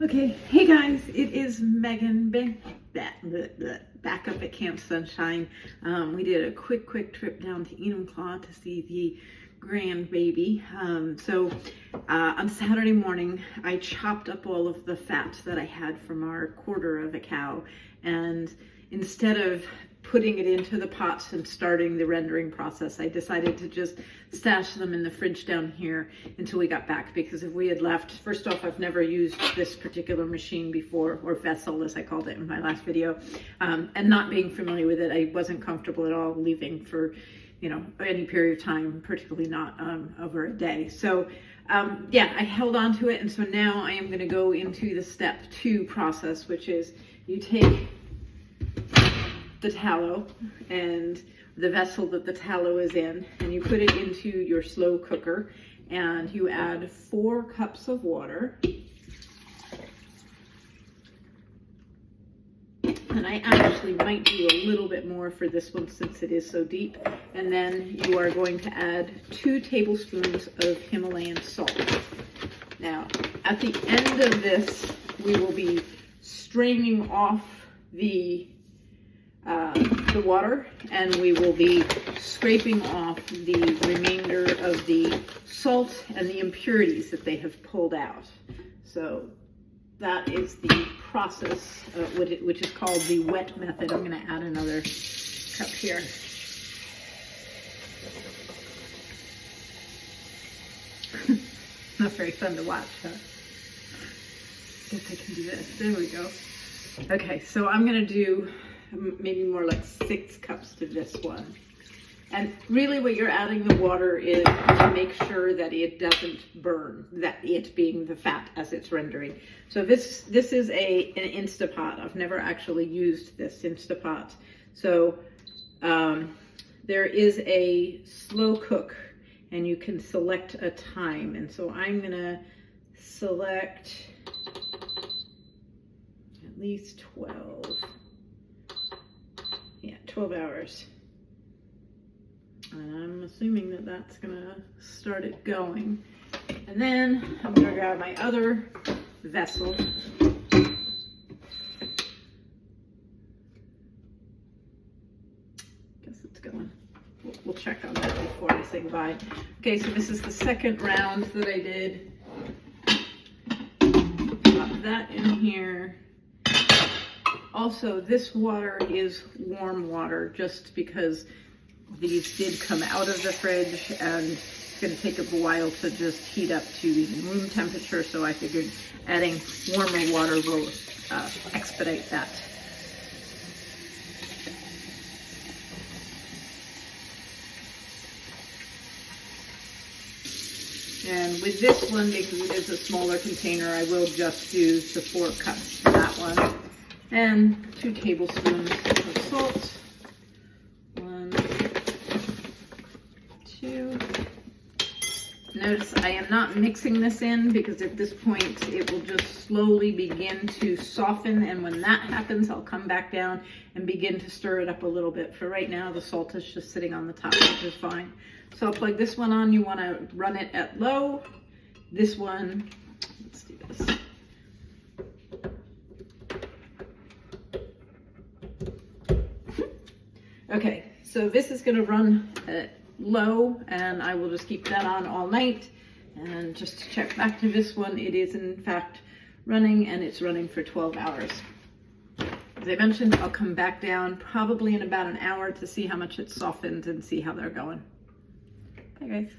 Okay, hey guys, it is Megan back up at Camp Sunshine. We did a quick trip down to Enumclaw to see the grandbaby. On Saturday morning, I chopped up all of the fat that I had from our quarter of a cow, and instead of putting it into the pots and starting the rendering process, I decided to just stash them in the fridge down here until we got back, because if we had left, first off, I've never used this particular machine before, or vessel as I called it in my last video, and not being familiar with it, I wasn't comfortable at all leaving for any period of time, particularly not over a day. So yeah, I held on to it, and so now I am going to go into the step 2 process, which is you take the tallow and the vessel that the tallow is in, and you put it into your slow cooker, and you add 4 cups of water. And I actually might do a little bit more for this one since it is so deep. And then you are going to add 2 tablespoons of Himalayan salt. Now, at the end of this, we will be straining off the water, and we will be scraping off the remainder of the salt and the impurities that they have pulled out. So that is the process, which is called the wet method. I'm going to add another cup here. Not very fun to watch, huh? Guess I can do this. There we go. Okay, so I'm going to do maybe more like 6 cups to this one. And really what you're adding the water is to make sure that it doesn't burn, that it being the fat as it's rendering. So this is an Instapot. I've never actually used this Instapot. So there is a slow cook, and you can select a time. And so I'm gonna select at least 12. Yeah, 12 hours. And I'm assuming that that's gonna start it going. And then I'm gonna grab my other vessel. Guess it's going. We'll check on that before I say goodbye. Okay, so this is the second round that I did. Pop that in here. Also, this water is warm water just because these did come out of the fridge, and it's going to take a while to just heat up to even room temperature, so I figured adding warmer water will expedite that. And with this one, because it is a smaller container, I will just do the 4 cups for that one. And 2 tablespoons of salt. 1, 2. Notice I am not mixing this in, because at this point it will just slowly begin to soften, and when that happens I'll come back down and begin to stir it up a little bit. For right now the salt is just sitting on the top, which is fine. So I'll plug this one on. You want to run it at low. This one, let's do this. Okay, so this is going to run at low, and I will just keep that on all night. And just to check back to this one, it is in fact running, and it's running for 12 hours. As I mentioned, I'll come back down probably in about an hour to see how much it's softened and see how they're going. Bye guys.